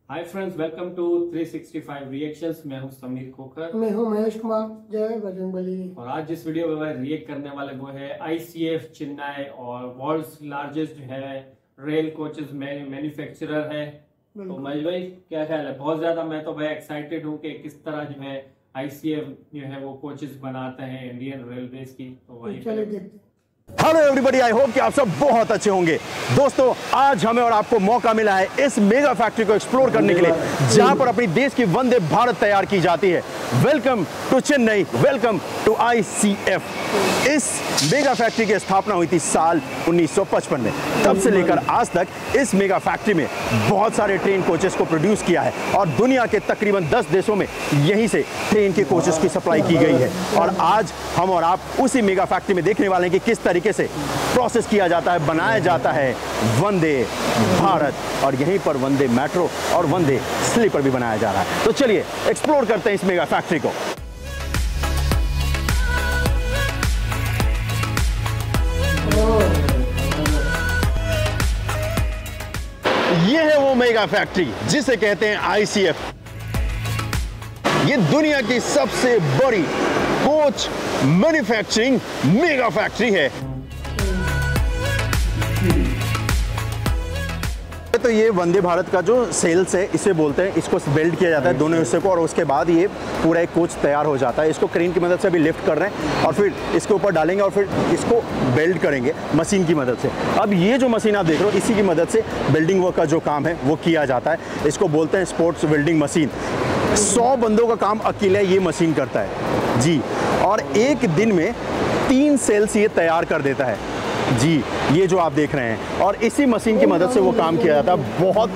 Hi friends, welcome to 365 reactions. मैं हूं समीर खोखर। मैं हूं महेश कुमार। जय बजरंगबली। और आज जिस वीडियो में मैं रिएक्ट करने वाले वो है ICF चेन्नई और वर्ल्ड्स लार्जेस्ट जो है रेल कोचेस में मैन्युफैक्चरर है। तो महेश भाई क्या ख्याल है? बहुत ज्यादा मैं तो भाई एक्साइटेड हूँ कि किस तरह जो है ICF जो है वो कोचेस बनाते हैं इंडियन रेलवेज की। तो वही चलिए देखते। हेलो एवरीबॉडी, आई होप कि आप सब बहुत अच्छे होंगे। दोस्तों, आज हमें और आपको मौका मिला है इस मेगा फैक्ट्री को एक्सप्लोर करने के लिए, जहां पर अपनी देश की वंदे भारत तैयार की जाती है। Welcome to Chennai, welcome to ICF। इस मेगा फैक्ट्री की स्थापना हुई थी साल 1955 में। तब से लेकर आज तक इस मेगा फैक्ट्री में बहुत सारे ट्रेन कोचेस को प्रोड्यूस किया है और दुनिया के तकरीबन 10 देशों में यहीं से ट्रेन के कोचेस की सप्लाई की गई है। और आज हम और आप उसी मेगा फैक्ट्री में देखने वाले हैं कि किस तरीके से प्रोसेस किया जाता है, बनाया जाता है वंदे भारत, और यहीं पर वंदे मेट्रो और वंदे स्लीपर भी बनाया जा रहा है। तो चलिए एक्सप्लोर करते हैं इस मेगा फैक्ट्री को। ये है वो मेगा फैक्ट्री जिसे कहते हैं ICF। ये दुनिया की सबसे बड़ी कोच मैन्युफैक्चरिंग मेगा फैक्ट्री है। तो ये वंदे भारत का जो सेल्स है इसे बोलते हैं। इसको वेल्ड किया जाता है दोनों हिस्से को, और उसके बाद ये पूरा एक कोच तैयार हो जाता है। इसको क्रेन की मदद से अभी लिफ्ट कर रहे हैं और फिर इसके ऊपर डालेंगे और फिर इसको वेल्ड करेंगे मशीन की मदद से। अब ये जो मशीन आप देख रहे हो, इसी की मदद से वेल्डिंग वर्क का जो काम है वो किया जाता है। इसको बोलते हैं स्पोर्ट्स वेल्डिंग मशीन। 100 बंदों का काम अकेले ये मशीन करता है जी, और एक दिन में 3 सेल्स ये तैयार कर देता है जी। ये जो आप देख रहे हैं, और इसी मशीन की मदद से वो काम किया जाता है। बहुत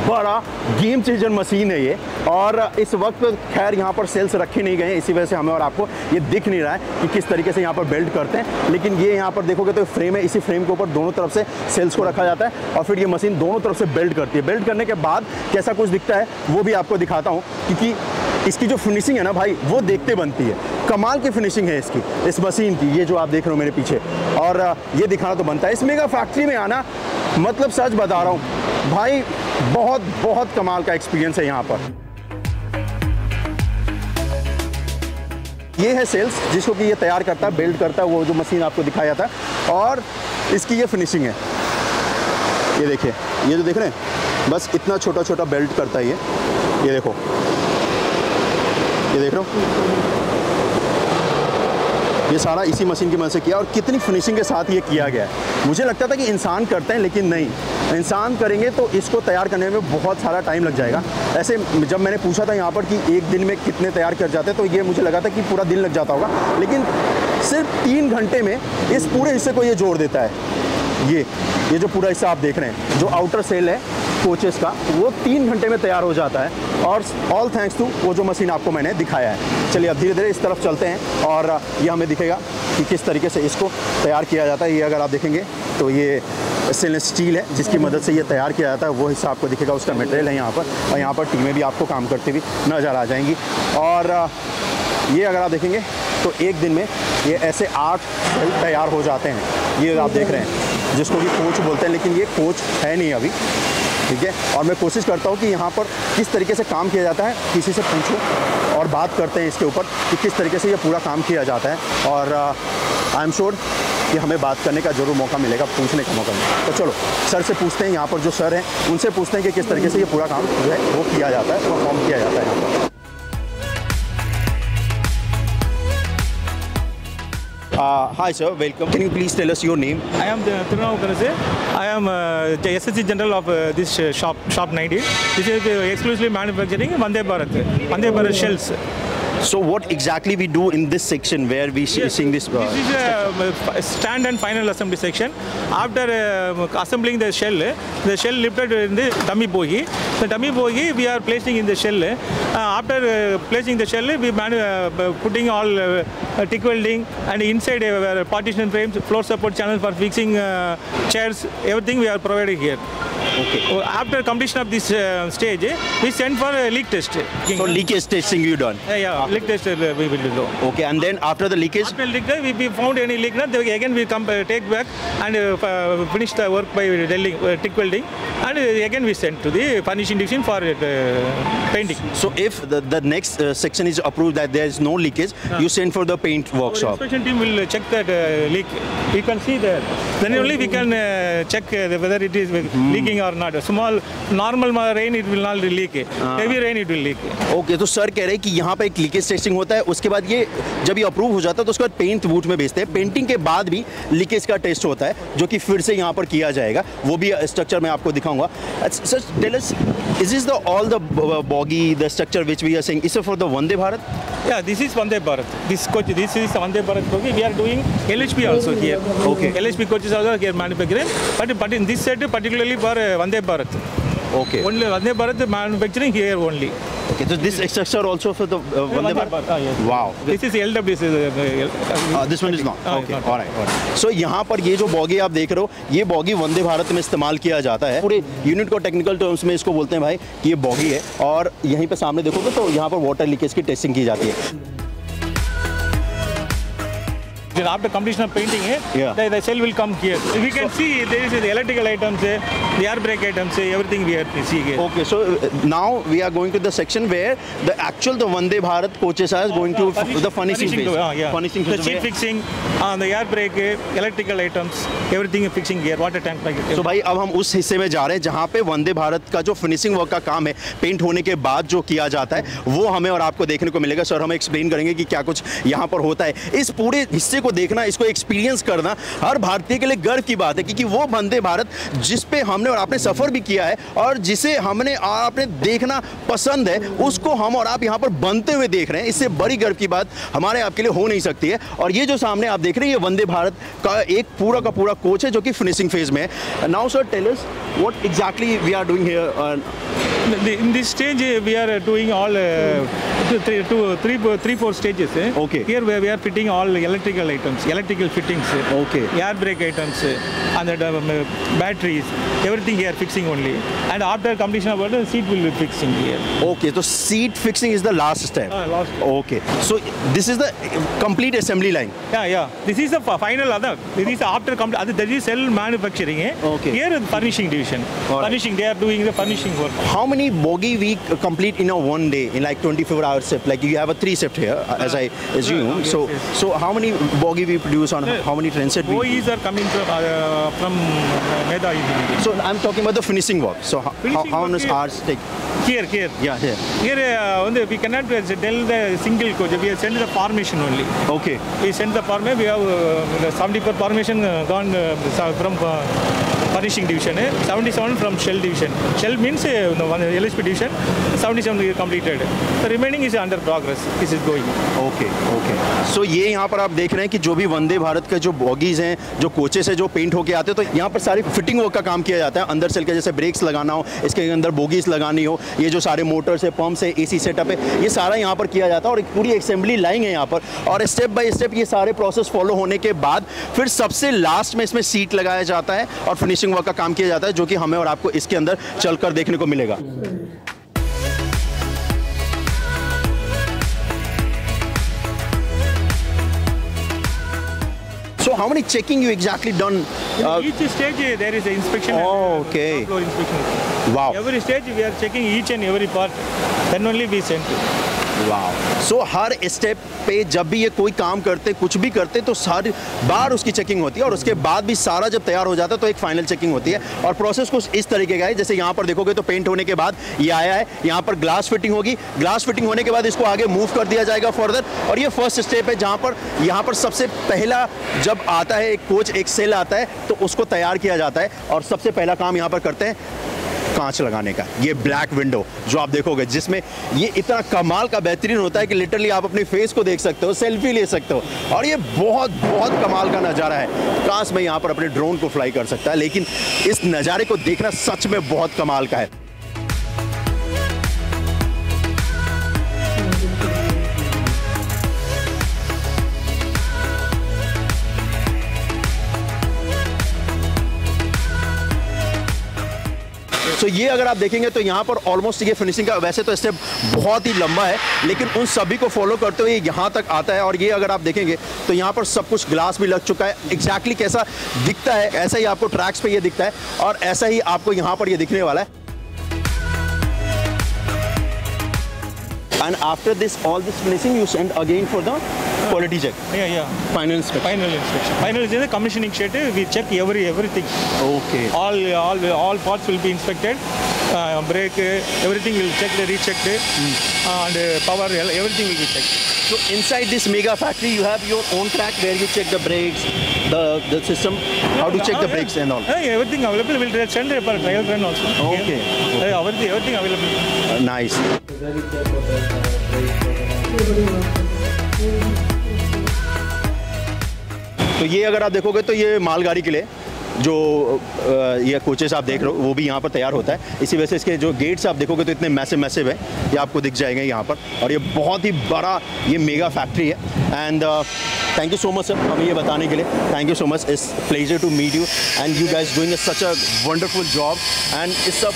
बड़ा गेम चेंजर मशीन है ये। और इस वक्त खैर यहाँ पर सेल्स रखे नहीं गए, इसी वजह से हमें और आपको ये दिख नहीं रहा है कि किस तरीके से यहाँ पर बेल्ट करते हैं। लेकिन ये यहाँ पर देखोगे तो फ्रेम है, इसी फ्रेम के ऊपर दोनों तरफ से सेल्स को रखा जाता है और फिर ये मशीन दोनों तरफ से बेल्ट करती है। बेल्ट करने के बाद कैसा कुछ दिखता है वो भी आपको दिखाता हूँ, क्योंकि इसकी जो फिनिशिंग है ना भाई, वो देखते बनती है। कमाल की फिनिशिंग है इसकी, इस मशीन की। ये जो आप देख रहे हो मेरे पीछे, और ये दिखाना तो बनता है। इस मेगा फैक्ट्री में आना, मतलब सच बता रहा हूँ भाई, बहुत बहुत कमाल का एक्सपीरियंस है यहाँ पर। ये है सेल्स जिसको कि ये तैयार करता है, बेल्ट करता है, वो जो मशीन आपको दिखाया था। और इसकी ये फिनिशिंग है, ये देखिए, ये जो देख रहे हैं, बस इतना छोटा छोटा बेल्ट करता है ये देखो, ये देख रहे हो, ये सारा इसी मशीन की मदद से किया। और कितनी फिनिशिंग के साथ ये किया गया है। मुझे लगता था कि इंसान करते हैं, लेकिन नहीं, इंसान करेंगे तो इसको तैयार करने में बहुत सारा टाइम लग जाएगा। ऐसे जब मैंने पूछा था यहाँ पर कि एक दिन में कितने तैयार कर जाते हैं, तो ये मुझे लगा था कि पूरा दिन लग जाता होगा, लेकिन सिर्फ 3 घंटे में इस पूरे हिस्से को ये जोड़ देता है। ये जो पूरा हिस्सा आप देख रहे हैं, जो आउटर सेल है कोचेस का, वो 3 घंटे में तैयार हो जाता है। और ऑल थैंक्स टू वो जो मशीन आपको मैंने दिखाया है। चलिए अब धीरे धीरे इस तरफ चलते हैं और ये हमें दिखेगा कि किस तरीके से इसको तैयार किया जाता है। ये अगर आप देखेंगे तो ये स्टेनलेस स्टील है जिसकी मदद से ये तैयार किया जाता है। वो हिस्सा आपको दिखेगा, उसका मटेरियल है यहाँ पर। और यहाँ पर टीमें भी आपको काम करती हुई नज़र आ जाएंगी। और ये अगर आप देखेंगे तो एक दिन में ये ऐसे 8 तैयार हो जाते हैं। ये आप देख रहे हैं, जिसको कि कोच बोलते हैं, लेकिन ये कोच है नहीं अभी, ठीक है। और मैं कोशिश करता हूँ कि यहाँ पर किस तरीके से काम किया जाता है, किसी से पूछूं और बात करते हैं इसके ऊपर कि किस तरीके से ये पूरा काम किया जाता है। और आई एम श्योर कि हमें बात करने का ज़रूर मौका मिलेगा, पूछने का मौका मिलेगा। तो चलो सर से पूछते हैं, यहाँ पर जो सर हैं उनसे पूछते हैं कि किस तरीके से ये पूरा काम जो है वो किया जाता है, परफॉर्म किया जाता है यहाँ पर। Hi sir, welcome. Can you please tell us your name? I am Tirunau Karase. I am the SSC General of this shop 19. This is exclusively manufacturing Vande Bharat shells. So what exactly we do in this section where we seeing this? This is a stand and final assembly section. After assembling the shell lifted in the dummy bogie. The dummy bogie we are placing in the shell. After placing the shell, we putting all TIG welding and inside partition frames, floor support channel for fixing chairs, everything we are providing here. Okay. After completion of this stage, we send for a leak test. So leakage testing you done? Yeah, leak test we will do. Okay, and then after the leakage? After leak, we found any leak, again we come take back and finish the work by TIG welding, and again we send to the finishing division for painting. So if the next section is approved that there is no leakage, you send for the paint Our workshop. inspection team will check that leak. You can see there. Then only we can check whether it is leaking or not. Small, normal rain it will not leak. Heavy rain it will leak. Okay, तो sir कह रहे हैं कि यहाँ पे एक leakage testing होता है, उसके बाद ये जब ये अप्रूव हो जाता है तो उसके बाद पेंट बूथ में भेजते हैं। पेंटिंग के बाद भी लीकेज का टेस्ट होता है जो कि फिर से यहाँ पर किया जाएगा, वो भी स्ट्रक्चर मैं आपको दिखाऊंगा। Sir tell us, is this the all the bogie the structure which we are saying is for the Vande Bharat? Yeah, this is Vande Bharat. This is Vande Bharat coach. We are doing LHP also here. Okay. LHP coaches also here manufacturing, but in this set particularly for Vande Bharat. Okay. Only Vande Bharat manufacturing here only. Okay, so this structure also for the Vande Bharat? Yes. Wow. This is LWC. This one is not. Okay, not. all right. So यहाँ पर ये जो boggy आप देख रहे हो, ये boggy Vande Bharat में इस्तेमाल किया जाता है। पूरे यूनिट को टेक्निकल टर्म्स में इसको बोलते हैं भाई कि ये बॉगी है, और यहीं पे सामने देखोगे तो यहाँ पर वाटर लीकेज की टेस्टिंग की जाती है। Then after completion of painting, the cell will come here. We can see there is the electrical items, the air brake items, everything we have to see here. Okay, so now we are going to the section where the Vande Bharat coaches are going to the furnishing phase. Furnishing The phase. seat fixing, the air brake, electrical items, everything is fixing here. Water tank like it. तो भाई अब हम उस हिस्से में जा रहे हैं जहाँ पे वंदे भारत का जो फिनिशिंग वर्क का काम है, पेंट होने के बाद जो किया जाता है, वो हमें और आपको देखने को मिलेगा। सर हमें एक्सप्लेन करेंगे कि क्या कुछ यहाँ पर होता है। इस पूरे हिस्से को देखना, इसको एक्सपीरियंस करना हर भारतीय के लिए गर्व की बात है, क्योंकि वो वंदे भारत जिस पे हमने और आपने सफर भी किया है और जिसे हमने और आपने देखना पसंद है, उसको हम और आप यहाँ पर बनते हुए देख रहे हैं। इससे बड़ी गर्व की बात हमारे आपके लिए हो नहीं सकती है। और ये जो सामने आप देख रहे हैं, ये वंदे भारत का एक पूरा का पूरा कोच है जो कि फिनिशिंग फेज में है। Now sir tell us what exactly we are doing here. In this stage, we are doing all 3-4 stages. Okay. Here we are fitting all electrical items, electrical fittings. Okay. Air brake items, and the batteries, everything here fixing only. And after completion of work, the seat will be fixing here. Okay, so seat fixing is the last step. Last. Okay, so this is the complete assembly line. Yeah. This is the final other. This is after complete. There is cell manufacturing. Okay. Here furnishing division. All right. Furnishing, they are doing the furnishing work. How many bogey we complete in a one day, in like 24-hour shift? Like you have a 3 shift here, as I assume. Yes, So, yes. so how many bogey we produce on how many train set? OEs are coming from Meda engineering. So I'm talking about the finishing work. So Finishing how work many is- hours take? Here. Yeah, here. Here, we cannot tell the single coach. We have sent the formation only. Okay. We send the formation. We have 74 formation gone from furnishing division. 77 from shell division. Shell means LHP division. 77 is completed. The remaining is under progress. This is going. Okay. So ये यहाँ पर आप देख रहे हैं कि जो भी वंदे भारत के जो बॉगीज हैं, जो कोचेस हैं, जो पेंट होके आते हैं, तो यहाँ पर सारी फिटिंग वर्क का काम किया जाता है। अंदर सेल के जैसे ब्रेक्स लगाना हो, इसके अंदर बोगीज लगानी हो, ये जो सारे मोटर्स है, पंप्स है, एसी सेटअप है, ये सारा यहाँ पर किया जाता है और एक पूरी असेंबली लाइन है यहाँ पर। और स्टेप बाय स्टेप ये सारे प्रोसेस फॉलो होने के बाद फिर सबसे लास्ट में इसमें सीट लगाया जाता है और फिनिशिंग वर्क का काम किया जाता है, जो कि हमें और आपको इसके अंदर चलकर देखने को मिलेगा। So how many checking you exactly done? Each stage there is an inspection. Oh, okay. Floor inspection. Wow. Every stage we are checking each and every part. Then only we send. Wow. So her step पे जब भी ये कोई काम करते, कुछ भी करते, तो हर बार उसकी चेकिंग होती है और उसके बाद भी सारा जब तैयार हो जाता है तो एक फाइनल चेकिंग होती है। और प्रोसेस कुछ इस तरीके का है, जैसे यहाँ पर देखोगे तो पेंट होने के बाद ये आया है, यहाँ पर ग्लास फिटिंग होगी, ग्लास फिटिंग होने के बाद इसको आगे मूव कर दिया जाएगा फर्दर। और ये फर्स्ट स्टेप है जहाँ पर यहाँ पर सबसे पहला जब आता है एक कोच, एक सेल आता है, तो उसको तैयार किया जाता है। और सबसे पहला काम यहाँ पर करते हैं कांच लगाने का। ये ब्लैक विंडो जो आप देखोगे, जिसमें ये इतना कमाल का बेहतरीन होता है कि लिटरली आप अपने फेस को देख सकते हो, सेल्फी ले सकते हो, और ये बहुत बहुत कमाल का नज़ारा है। काश मैं यहाँ पर अपने ड्रोन को फ्लाई कर सकता है, लेकिन इस नज़ारे को देखना सच में बहुत कमाल का है। ये अगर आप देखेंगे तो यहाँ पर ऑलमोस्ट ये फिनिशिंग का वैसे तो स्टेप बहुत ही लंबा है, लेकिन उन सभी को फॉलो करते हुए यहाँ तक आता है। और ये अगर आप देखेंगे तो यहाँ पर सब कुछ ग्लास भी लग चुका है। एग्जैक्टली कैसा दिखता है ऐसा ही आपको ट्रैक्स पे ये दिखता है, और ऐसा ही आपको यहाँ पर ये दिखने वाला है। And after this, all this finishing, you send again for the quality check. Yeah. Final inspection. Final inspection. Final is the commissioning shed. We check everything. Okay. All parts will be inspected. Brake, everything will checked, rechecked, and power, everything will be checked. So inside this mega factory, you have your own track where you check the brakes, the system, how to check the brakes and all. Everything available. We'll send for trial run also. Okay. Everything available. Nice. तो ये अगर आप देखोगे तो ये मालगाड़ी के लिए जो ये कोचेस आप देख रहे हो वो भी यहाँ पर तैयार होता है। इसी वजह से इसके जो गेट्स आप देखोगे तो इतने मैसिव है, ये आपको दिख जाएंगे यहाँ पर। और ये बहुत ही बड़ा ये मेगा फैक्ट्री है। And thank you so much sir हमें ये बताने के लिए। Thank you so much. It's pleasure to meet you and you guys doing such a wonderful job and it's a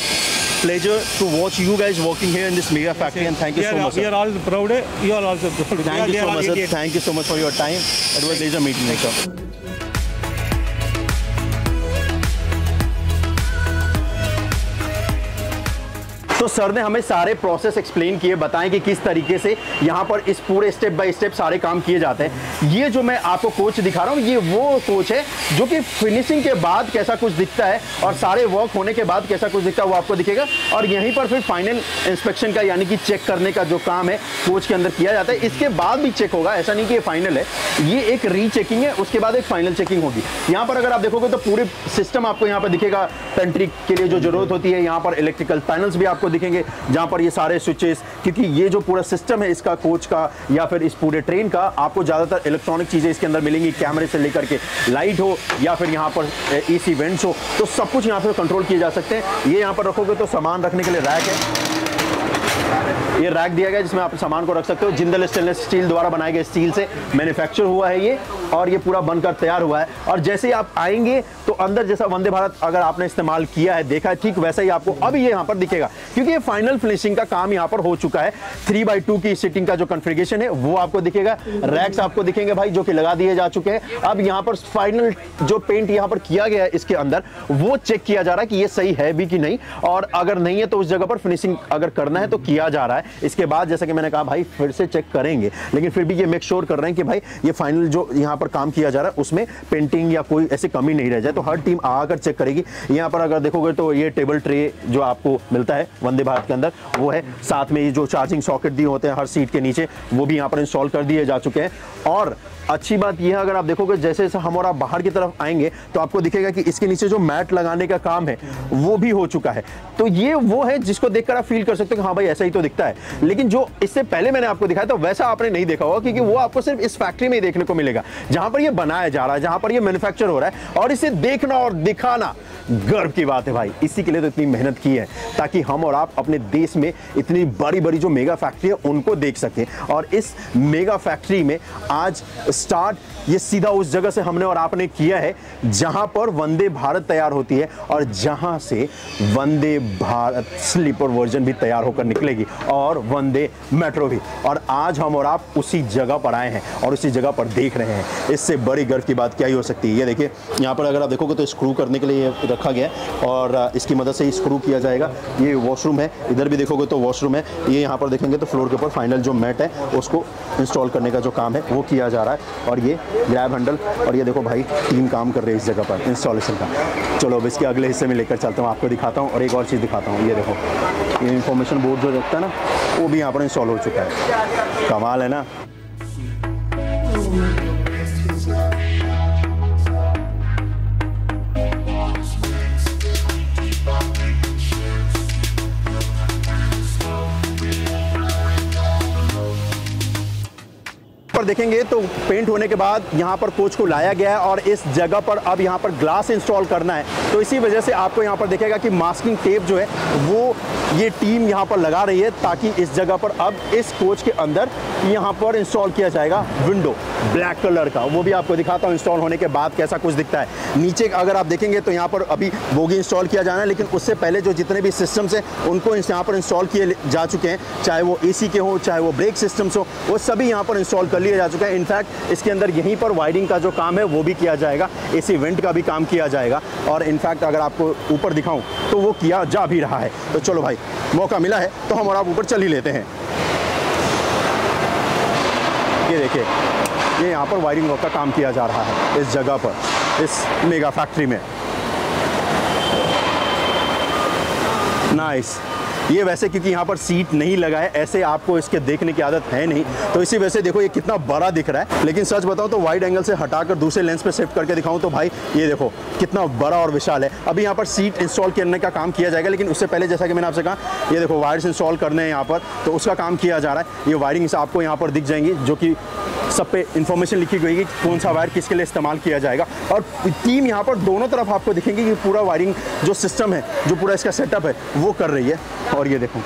pleasure to watch you guys working here in this mega factory, and thank you so much. We are all proud. You are also proud. Thank you so much, sir. Thank you so much for your time. It was a pleasure meeting you, sir. तो sir ने हमें सारे process explain किए, बताएं कि किस तरीके से यहाँ पर इस पूरे स्टेप बाय स्टेप सारे काम किए जाते हैं। ये जो मैं आपको कोच दिखा रहा हूँ ये वो कोच है जो कि फिनिशिंग के बाद कैसा कुछ दिखता है और सारे वर्क होने के बाद कैसा कुछ दिखता है वो आपको दिखेगा। और यहीं पर फिर फाइनल इंस्पेक्शन का यानी कि चेक करने का जो काम है कोच के अंदर किया जाता है। इसके बाद भी चेक होगा, ऐसा नहीं कि ये फाइनल है, ये एक रीचेकिंग है, उसके बाद एक फाइनल चेकिंग होगी। यहाँ पर अगर आप देखोगे तो पूरे सिस्टम आपको यहाँ पर दिखेगा। पेंट्री के लिए जो जरूरत होती है यहाँ पर इलेक्ट्रिकल पैनल्स भी आपको दिखेंगे जहां पर ये सारे स्विचेस, क्योंकि ये जो पूरा सिस्टम है इसका कोच का या फिर इस पूरे ट्रेन का, आपको ज्यादातर इलेक्ट्रॉनिक चीजें इसके अंदर मिलेंगी। कैमरे से लेकर के लाइट हो या फिर यहाँ पर एसी वेंट्स हो, तो सब कुछ यहाँ पर कंट्रोल किए जा सकते हैं। ये यहाँ पर रखोगे तो सामान रखने के लिए रैक है, ये रैक दिया गया जिसमें आप सामान को रख सकते हो। जिंदल स्टेनलेस स्टील द्वारा बनाए गए स्टील से मैन्युफैक्चर हुआ है ये, और ये पूरा बनकर तैयार हुआ है। और जैसे ही आप आएंगे तो अंदर जैसा वंदे भारत अगर आपने इस्तेमाल किया है, देखा है, ठीक वैसा ही आपको अभी ये यहाँ पर दिखेगा, क्योंकि ये फाइनल फिनिशिंग का काम यहाँ पर हो चुका है। 3x2 की सीटिंग का जो कॉन्फ़िगरेशन है वो आपको दिखेगा। रैक्स आपको दिखेंगे भाई जो कि लगा दिए जा चुके हैं। अब यहाँ पर फाइनल जो पेंट यहाँ पर किया गया है इसके अंदर वो चेक किया जा रहा है कि ये सही है भी कि नहीं, और अगर नहीं है तो उस जगह पर फिनिशिंग अगर करना है तो किया जा रहा है। इसके बाद जैसा कि मैंने कहा भाई फिर से चेक करेंगे, लेकिन फिर भी ये मेक श्योर कर रहे हैं कि भाई ये फाइनल जो यहाँ पर काम किया जा रहा है उसमें पेंटिंग या कोई ऐसी कमी नहीं रह जाए। तो हर टीम आकर चेक करेगी। यहाँ पर अगर देखोगे तो ये टेबल ट्रे जो आपको मिलता है वंदे भारत के अंदर वो है, साथ में ये जो चार्जिंग सॉकेट दिए होते हैं हर सीट के नीचे वो भी यहाँ पर इंस्टॉल कर दिए जा चुके हैं। और अच्छी बात यह है अगर आप देखोगे जैसे जैसे हम और आप बाहर की तरफ आएंगे तो आपको दिखेगा कि इसके नीचे जो मैट लगाने का काम है वो भी हो चुका है। तो ये वो है जिसको देखकर आप फील कर सकते हो कि हाँ भाई ऐसा ही तो दिखता है। लेकिन जो इससे पहले मैंने आपको दिखाया था वैसा आपने नहीं देखा होगा, क्योंकि वो आपको सिर्फ इस फैक्ट्री में ही देखने को मिलेगा जहां पर ये बनाया जा रहा है, जहां पर ये मैन्युफैक्चर हो रहा है। और इसे देखना और दिखाना गर्व की बात है भाई। इसी के लिए तो इतनी मेहनत की है ताकि हम और आप अपने देश में इतनी बड़ी बड़ी जो मेगा फैक्ट्री है उनको देख सकें। और इस मेगा फैक्ट्री में आज स्टार्ट ये सीधा उस जगह से हमने और आपने किया है जहां पर वंदे भारत तैयार होती है और जहां से वंदे भारत स्लीपर वर्जन भी तैयार होकर निकलेगी और वंदे मेट्रो भी। और आज हम और आप उसी जगह पर आए हैं और उसी जगह पर देख रहे हैं। इससे बड़ी गर्व की बात क्या ही हो सकती है। ये देखिए यहाँ पर अगर आप देखोगे तो स्क्रू करने के लिए रखा गया है और इसकी मदद से स्क्रू किया जाएगा। ये वॉशरूम है, इधर भी देखोगे तो वॉशरूम है। ये यहाँ पर देखेंगे तो फ्लोर के ऊपर फाइनल जो मैट है उसको इंस्टॉल करने का जो काम है वो किया जा रहा है। और ये ग्रैब हैंडल, और ये देखो भाई टीम काम कर रही है इस जगह पर इंस्टॉलेशन का। चलो अब इसके अगले हिस्से में लेकर चलता हूँ, आपको दिखाता हूँ और एक और चीज़ दिखाता हूँ। ये देखो ये इंफॉर्मेशन बोर्ड जो रखता है ना वो भी यहाँ पर इंस्टॉल हो चुका है। कमाल है ना। पर देखेंगे तो पेंट होने के बाद यहाँ पर कोच को लाया गया है और इस जगह पर अब यहाँ पर ग्लास इंस्टॉल करना है। तो इसी वजह से आपको यहाँ पर दिखेगा कि मास्किंग टेप जो है वो ये टीम यहाँ पर लगा रही है ताकि इस जगह पर अब इस कोच के अंदर यहाँ पर इंस्टॉल किया जाएगा विंडो। ब्लैक कलर का, वो भी आपको दिखाता हूँ इंस्टॉल होने के बाद कैसा कुछ दिखता है। नीचे अगर आप देखेंगे तो यहाँ पर अभी बोगी इंस्टॉल किया जाना है, लेकिन उससे पहले जो जितने भी सिस्टम्स हैं उनको यहाँ पर इंस्टॉल किए जा चुके हैं, चाहे वो एसी के हो चाहे वो ब्रेक सिस्टम्स हो, वो सभी यहाँ पर इंस्टॉल कर लिए जा चुके हैं। इनफैक्ट इसके अंदर यहीं पर वायरिंग का जो काम है वो भी किया जाएगा, एसी वेंट का भी काम किया जाएगा, और इनफैक्ट अगर आपको ऊपर दिखाऊँ तो वो किया जा भी रहा है। तो चलो भाई, मौका मिला है तो हम और आप ऊपर चल ही लेते हैं। ये देखिए, ये यहाँ पर वायरिंग वर्क का काम किया जा रहा है इस जगह पर, इस मेगा फैक्ट्री में। नाइस। ये वैसे क्योंकि यहाँ पर सीट नहीं लगा है, ऐसे आपको इसके देखने की आदत है नहीं, तो इसी वजह से देखो ये कितना बड़ा दिख रहा है। लेकिन सच बताऊँ तो वाइड एंगल से हटाकर दूसरे लेंस पे शिफ्ट करके दिखाऊँ तो भाई ये देखो कितना बड़ा और विशाल है। अभी यहाँ पर सीट इंस्टॉल करने का काम किया जाएगा, लेकिन उससे पहले जैसा कि मैंने आपसे कहा, ये देखो वायर्स इंस्टॉल करने हैं यहाँ पर, तो उसका काम किया जा रहा है। ये वायरिंग से आपको यहाँ पर दिख जाएंगी, जो कि सब पे इंफॉर्मेशन लिखी गई है कि कौन सा वायर किसके लिए इस्तेमाल किया जाएगा। और टीम यहाँ पर दोनों तरफ आपको दिखेंगे कि पूरा वायरिंग जो सिस्टम है, जो पूरा इसका सेटअप है वो कर रही है। और ये देखो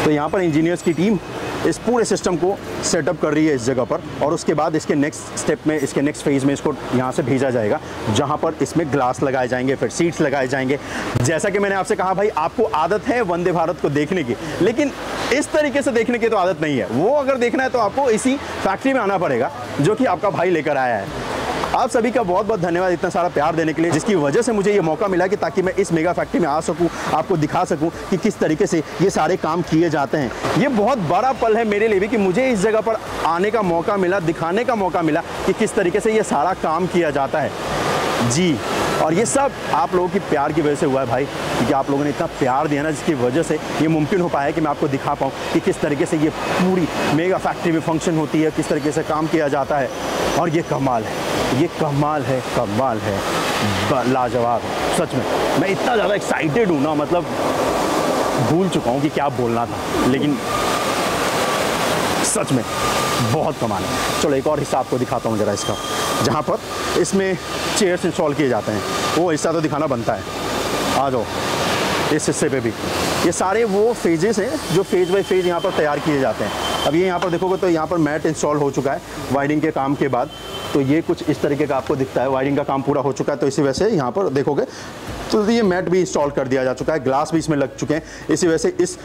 तो यहाँ पर इंजीनियर्स की टीम इस पूरे सिस्टम को सेटअप कर रही है इस जगह पर, और उसके बाद इसके नेक्स्ट स्टेप में, इसके नेक्स्ट फेज़ में इसको यहाँ से भेजा जाएगा, जहाँ पर इसमें ग्लास लगाए जाएंगे, फिर सीट्स लगाए जाएंगे। जैसा कि मैंने आपसे कहा भाई, आपको आदत है वंदे भारत को देखने की, लेकिन इस तरीके से देखने की तो आदत नहीं है। वो अगर देखना है तो आपको इसी फैक्ट्री में आना पड़ेगा, जो कि आपका भाई लेकर आया है। आप सभी का बहुत बहुत धन्यवाद इतना सारा प्यार देने के लिए, जिसकी वजह से मुझे ये मौका मिला कि ताकि मैं इस मेगा फैक्ट्री में आ सकूं, आपको दिखा सकूं कि किस तरीके से ये सारे काम किए जाते हैं। ये बहुत बड़ा पल है मेरे लिए भी कि मुझे इस जगह पर आने का मौका मिला, दिखाने का मौका मिला कि किस तरीके से ये सारा काम किया जाता है जी। और ये सब आप लोगों की प्यार की वजह से हुआ है भाई, क्योंकि आप लोगों ने इतना प्यार दिया ना, जिसकी वजह से ये मुमकिन हो पाया है कि मैं आपको दिखा पाऊँ कि किस तरीके से ये पूरी मेगा फैक्ट्री में फंक्शन होती है, किस तरीके से काम किया जाता है। और ये कमाल है, ये कमाल है, कमाल है, लाजवाब। सच में मैं इतना ज़्यादा एक्साइटेड हूँ ना, मतलब भूल चुका हूँ कि क्या बोलना था, लेकिन सच में बहुत कमाल है। चलो एक और हिस्सा आपको दिखाता हूँ ज़रा इसका, जहाँ पर इसमें चेयर्स इंस्टॉल किए जाते हैं, वो हिस्सा तो दिखाना बनता है। आ जाओ इस हिस्से पे भी, ये सारे वो फेजेस हैं जो फेज बाय फेज यहाँ पर तैयार किए जाते हैं। अब ये यहाँ पर देखोगे तो यहाँ पर मैट इंस्टॉल हो चुका है वायरिंग के काम के बाद, तो ये कुछ इस तरीके का आपको दिखता है। वायरिंग का काम पूरा हो चुका है, तो इसी वजह से यहाँ पर देखोगे तो ये मैट भी इंस्टॉल कर दिया जा चुका है, ग्लास भी इसमें लग चुके हैं। इसी वजह से इस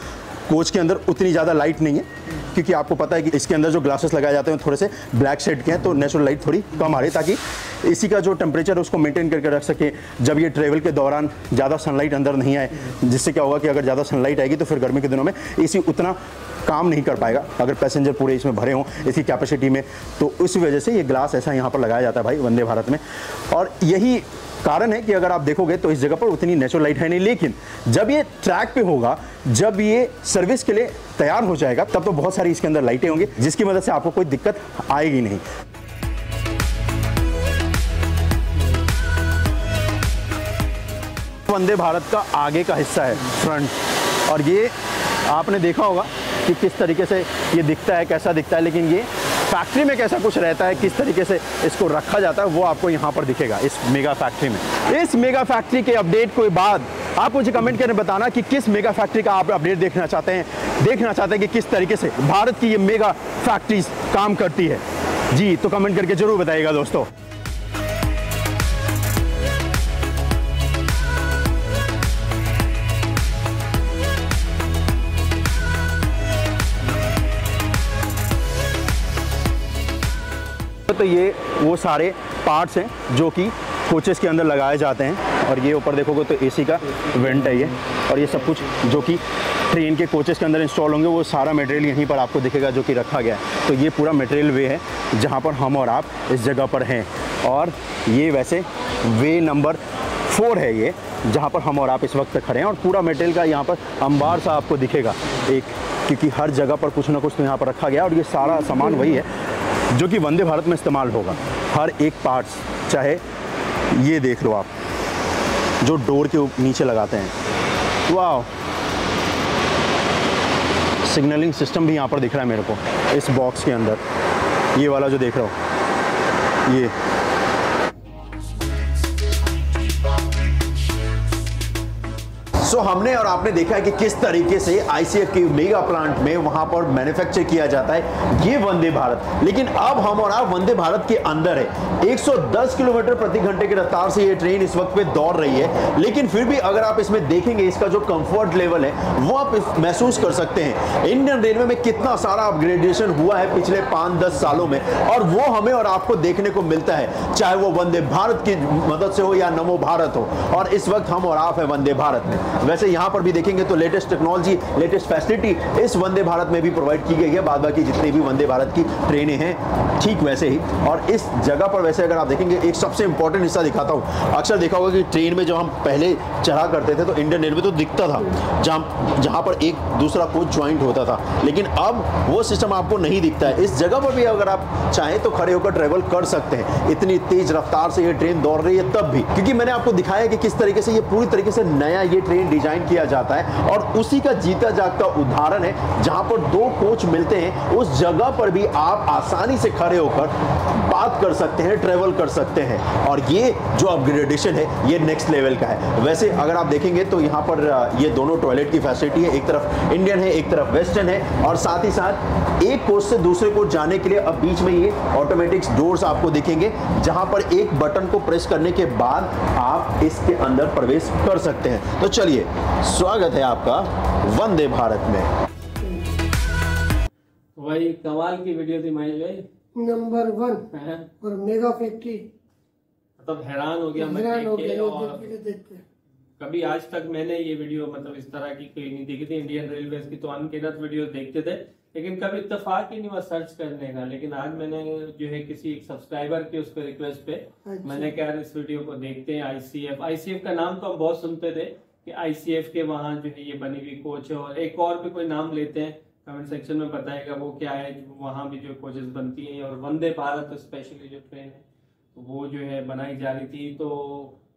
कोच के अंदर उतनी ज़्यादा लाइट नहीं है, क्योंकि आपको पता है कि इसके अंदर जो ग्लासेस लगाए जाते हैं थोड़े से ब्लैक शेड के हैं, तो नेचुरल लाइट थोड़ी कम आ रही है, ताकि इसी का जो टेम्परेचर है उसको मेंटेन करके रख सके जब ये ट्रैवल के दौरान ज़्यादा सनलाइट अंदर नहीं आए। जिससे क्या होगा कि अगर ज़्यादा सनलाइट आएगी तो फिर गर्मी के दिनों में एसी उतना काम नहीं कर पाएगा, अगर पैसेंजर पूरे इसमें भरे हों इसकी कैपेसिटी में। तो इस वजह से ये ग्लास ऐसा यहाँ पर लगाया जाता है भाई वंदे भारत में। और यही कारण है कि अगर आप देखोगे तो इस जगह पर उतनी नेचुरल लाइट है नहीं, लेकिन जब ये ट्रैक पे होगा, जब ये सर्विस के लिए तैयार हो जाएगा, तब तो बहुत सारी इसके अंदर लाइटें होंगी, जिसकी मदद से आपको कोई दिक्कत आएगी नहीं। वंदे भारत का आगे का हिस्सा है फ्रंट, और ये आपने देखा होगा कि किस तरीके से ये दिखता है, कैसा दिखता है, लेकिन ये फैक्ट्री में कैसा कुछ रहता है, किस तरीके से इसको रखा जाता है, वो आपको यहाँ पर दिखेगा इस मेगा फैक्ट्री में। इस मेगा फैक्ट्री के अपडेट के बाद आप मुझे कमेंट करके बताना कि किस मेगा फैक्ट्री का आप अपडेट देखना चाहते हैं कि किस तरीके से भारत की ये मेगा फैक्ट्रीज काम करती है जी। तो कमेंट करके जरूर बताइएगा दोस्तों। तो ये वो सारे पार्ट्स हैं जो कि कोचेस के अंदर लगाए जाते हैं, और ये ऊपर देखोगे तो एसी का वेंट है ये, और ये सब कुछ जो कि ट्रेन के कोचेस के अंदर इंस्टॉल होंगे, वो सारा मटेरियल यहीं पर आपको दिखेगा जो कि रखा गया है। तो ये पूरा मटेरियल वे है जहाँ पर हम और आप इस जगह पर हैं, और ये वैसे वे नंबर 4 है ये, जहाँ पर हम और आप इस वक्त खड़े हैं। और पूरा मटेरियल का यहाँ पर अंबार सा आपको दिखेगा एक, क्योंकि हर जगह पर कुछ ना कुछ तो यहाँ पर रखा गया, और ये सारा सामान वही है जो कि वंदे भारत में इस्तेमाल होगा। हर एक पार्ट्स, चाहे ये देख लो आप जो डोर के नीचे लगाते हैं, वाह, सिग्नलिंग सिस्टम भी यहाँ पर दिख रहा है मेरे को इस बॉक्स के अंदर, ये वाला जो देख रहा हो ये। सो हमने और आपने देखा है कि किस तरीके से आईसीएफ के मेगा प्लांट में वहां पर मैन्युफैक्चर किया जाता है ये वंदे भारत। लेकिन अब हम और आप वंदे भारत के अंदर है। 110 किलोमीटर प्रति घंटे की रफ्तार से ये ट्रेन इस वक्त पे दौड़ रही है, लेकिन फिर भी अगर आप इसमें देखेंगे इसका जो कंफर्ट लेवल है वो आप महसूस कर सकते हैं। इंडियन रेलवे में कितना सारा अपग्रेडेशन हुआ है पिछले 5-10 सालों में, और वो हमें और आपको देखने को मिलता है, चाहे वो वंदे भारत की मदद से हो या नमो भारत हो। और इस वक्त हम और आप है वंदे भारत में। वैसे यहां पर भी देखेंगे तो लेटेस्ट टेक्नोलॉजी, लेटेस्ट फैसिलिटी इस वंदे भारत में भी प्रोवाइड की गई है। बाद बाकी जितनी भी वंदे भारत की ट्रेनें हैं ठीक वैसे ही। और इस जगह पर वैसे अगर आप देखेंगे एक सबसे इंपॉर्टेंट हिस्सा दिखाता हूं। अक्सर देखा होगा कि ट्रेन में जब हम पहले चढ़ा करते थे तो इंडियन रेलवे तो दिखता था जहां पर एक दूसरा कोच ज्वाइंट होता था, लेकिन अब वो सिस्टम आपको नहीं दिखता है। इस जगह पर भी अगर आप चाहें तो खड़े होकर ट्रेवल कर सकते हैं। इतनी तेज रफ्तार से ये ट्रेन दौड़ रही है तब भी, क्योंकि मैंने आपको दिखाया कि किस तरीके से ये पूरी तरीके से नया ये ट्रेन डिजाइन किया जाता है। और उसी का जीता जागता उदाहरण है जहां पर 2 कोच मिलते हैं, उस जगह पर भी आप आसानी से खड़े होकर बात कर सकते हैं, ट्रेवल कर सकते हैं। और ये जो अपग्रेडेशन है ये नेक्स्ट लेवल का है। वैसे अगर आप देखेंगे तो यहाँ पर ये दोनों टॉयलेट की फैसिलिटी है, एक तरफ इंडियन है एक तरफ वेस्टर्न है। और साथ ही साथ एक कोच से दूसरे कोच जाने के लिए अब बीच में ये ऑटोमेटिक डोर्स आपको दिखेंगे, जहां पर एक बटन को प्रेस करने के बाद आप इसके अंदर प्रवेश कर सकते हैं। तो चलिए, स्वागत है आपका वंदे भारत में। वही कमाल की वीडियो थी महेश भाई, नंबर 1 और मेगा फैक्ट्री। मतलब हैरान हो गया मैं हैरान हो देख के। गया और देख के। कभी आज तक मैंने ये वीडियो मतलब इस तरह की कोई नहीं देखी थी। इंडियन रेलवे की तो अनगिनत वीडियो देखते थे, लेकिन कभी इत्तेफाक ही नहीं हुआ सर्च करने का। लेकिन आज मैंने जो है किसी एक सब्सक्राइबर की उसके रिक्वेस्ट पे मैंने कहा इस वीडियो को देखते हैं। आईसीएफ का नाम तो हम बहुत सुनते थे कि आईसीएफ के वहाँ जो है ये बनी हुई कोच है, और एक और भी कोई नाम लेते हैं कमेंट सेक्शन में बताएगा वो क्या है। वहाँ भी जो कोचेस बनती हैं, और वंदे भारत स्पेशली जो ट्रेन है वो जो है बनाई जा रही थी। तो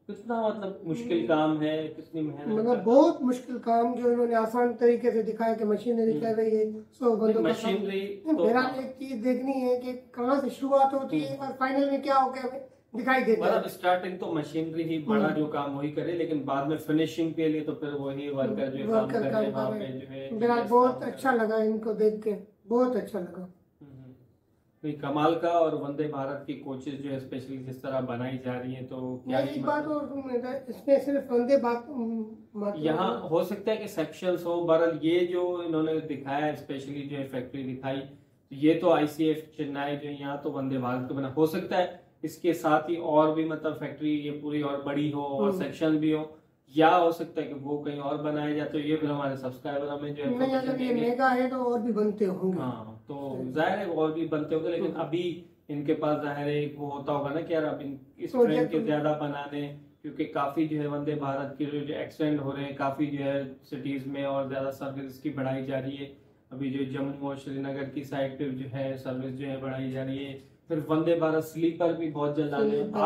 कितना मतलब मुश्किल काम है, कितनी मेहनत, मतलब बहुत मुश्किल काम जो इन्होंने आसान तरीके से दिखाया कि मशीनरी कर रही है। सो बंदों का मशीनरी मेरा एक चीज देखनी है कि कहाँ से शुरुआत होती है और फाइनल में क्या होकर हमें दिखाई देता है। मतलब स्टार्टिंग तो मशीनरी ही बड़ा जो काम वही करे, लेकिन बाद में फिनिशिंग के लिए तो फिर वही वर्कर जो काम कर रहे हैं वहाँ पे जो है। मेरा बहुत अच्छा लगा इनको देख के, बहुत अच्छा लगा। नहीं, कमाल का। और वंदे भारत की कोचेस जो है स्पेशली जिस तरह बनाई जा रही है, तो क्या एक बात और इसमें सिर्फ वंदे बात यहाँ हो सकता है कि सेक्शंस हो। बहरहाल ये जो इन्होंने दिखाया स्पेशली जो है फैक्ट्री दिखाई, ये तो आईसीएफ चेन्नई जो यहाँ तो वंदे भारत को बना। हो सकता है इसके साथ ही और भी मतलब फैक्ट्री ये पूरी और बड़ी हो और सेक्शन भी हो, या हो सकता है कि वो कहीं और बनाया जाए। तो ये फिर हमारे सब्सक्राइबर हमें जो है अगर ये मेगा है तो और भी बनते होंगे। हाँ, तो जाहिर है और भी बनते होंगे, लेकिन अभी इनके पास जाहिर है वो होता होगा ना कि यार अब इस ट्रेन के ज्यादा बनाने, क्योंकि काफी जो है वंदे भारत की जो एक्सटेंड हो रहे हैं, काफी जो है सिटीज में और ज्यादा सर्विस की बढ़ाई जा रही है। अभी जो जम्मू और श्रीनगर की साइड पे जो है सर्विस जो है बढ़ाई जा रही है। फिर वंदे भारत स्लीपर भी बहुत जल्द आ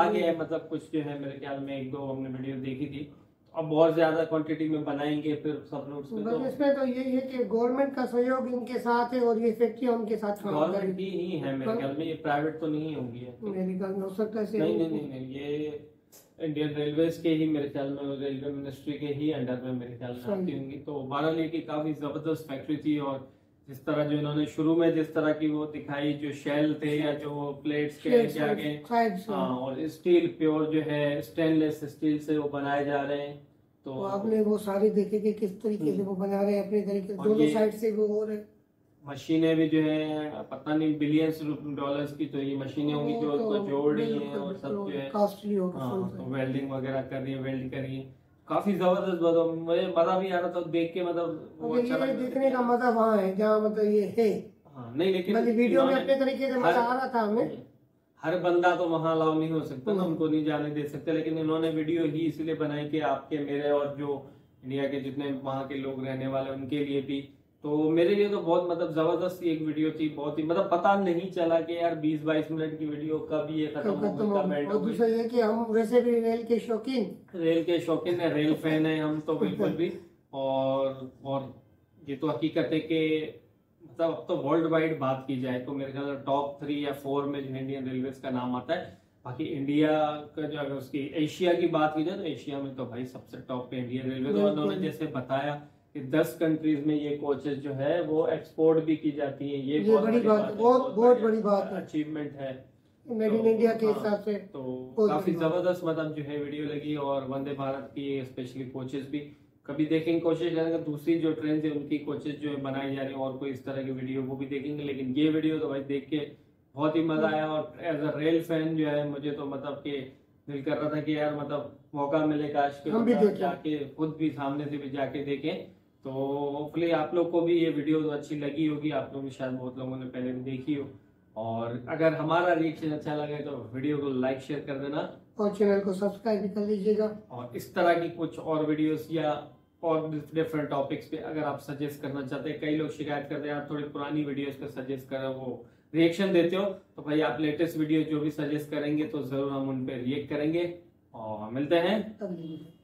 गया है। मतलब कुछ जो है मेरे ख्याल में 1-2 हमने वीडियो देखी थी। अब बहुत ज्यादा क्वांटिटी में बनाएंगे फिर सब रूट्स में। तो इसमें तो यही है कि गवर्नमेंट का सहयोग इनके साथ है और ये फैक्ट्री उनके साथ गवर्नमेंट की ही है मेरे ख्याल में, ये प्राइवेट तो नहीं होंगी। मेरी ख्याल में हो सकता है नहीं, ये इंडियन रेलवेज के ही मेरे ख्याल में, रेलवे मिनिस्ट्री के ही अंडर में मेरे ख्याल में आती होंगी। तो बारानी की काफी जबरदस्त फैक्ट्री थी। और जिस तरह जो इन्होंने शुरू में जिस तरह की वो दिखाई, जो शेल थे या जो प्लेट्स के आगे, हाँ, और स्टील प्योर जो है स्टेनलेस स्टील से वो बनाए जा रहे हैं। तो आपने वो सारी देखे कि किस तरीके से वो बना रहे हैं अपने तरीके से, दोनों साइड से वो हो रहे। मशीनें भी जो है पता नहीं बिलियंस डॉलर्स की तो ये मशीनें होंगी जो उसको जोड़ रही हैं और सब जो है कॉस्टली होगा। हाँ, तो वेल्डिंग वगैरह कर रही है, वेल्ड कर रही है। काफी जबरदस्त, मुझे मजा भी आ रहा था देख के। मतलब वो अच्छा लगा, देखने का मजा वहाँ है जहाँ मतलब ये है। हाँ, नहीं लेकिन वीडियो में अपने तरीके से मजा आ रहा था हमें। हर बंदा तो वहाँ अलाउ नहीं हो सकता ना, उनको नहीं जाने दे सकते। लेकिन इन्होंने वीडियो ही इसलिए बनाई कि आपके मेरे और जो इंडिया के जितने वहाँ के लोग रहने वाले उनके लिए भी। तो मेरे लिए तो बहुत मतलब जबरदस्त एक वीडियो थी। बहुत ही मतलब पता नहीं चला कि यार 20-22 मिनट की वीडियो कब ये खत्म हो। दूसरा ये कि हम वैसे भी रेल के शौकीन है, रेल फैन है हम तो बिल्कुल भी। और ये तो हकीकत है कि मतलब अब तो वर्ल्ड वाइड बात की जाए तो मेरे ख्याल टॉप 3 या 4 में जो इंडियन रेलवे का नाम आता है। बाकी इंडिया का जो, अगर उसकी एशिया की बात की जाए तो एशिया में तो भाई सबसे टॉप पे इंडियन रेलवे। तो उन्होंने जैसे बताया कि 10 कंट्रीज में ये कोचेस जो है वो एक्सपोर्ट भी की जाती है। ये बड़ी बात है, बहुत बड़ी बात है, अचीवमेंट है मेड इन इंडिया के हिसाब से। तो काफी जबरदस्त मतलब जो है वीडियो लगी। और वंदे भारत की स्पेशली कोचेस भी कभी देखेंगे, कोशिश करेंगे दूसरी जो ट्रेन है उनकी कोचेस जो है बनाई जा रही है और कोई इस तरह की वीडियो वो भी देखेंगे। लेकिन ये वीडियो तो भाई देख के बहुत ही मजा आया। और एज अ रेल फैन जो है मुझे तो मतलब कि दिल कर रहा था कि यार मतलब मौका मिले काश के जाके खुद भी सामने से भी जाके देखें। तो होपफुली आप लोग को भी ये वीडियो तो अच्छी लगी होगी, आप लोग भी शायद बहुत लोगों ने पहले भी देखी हो। और अगर हमारा रिएक्शन अच्छा लगे तो वीडियो को लाइक शेयर कर देना और चैनल को सब्सक्राइब भी कर लीजिएगा। और इस तरह की कुछ और वीडियोस या और डिफरेंट टॉपिक्स पे अगर आप सजेस्ट करना चाहते हैं, कई लोग शिकायत करते हैं आप थोड़ी पुरानी वीडियोस पे सजेस्ट करो, वो रिएक्शन देते हो, तो भाई आप लेटेस्ट वीडियो जो भी सजेस्ट करेंगे तो जरूर हम उन पे रिएक्ट करेंगे। और मिलते हैं अगली वीडियो।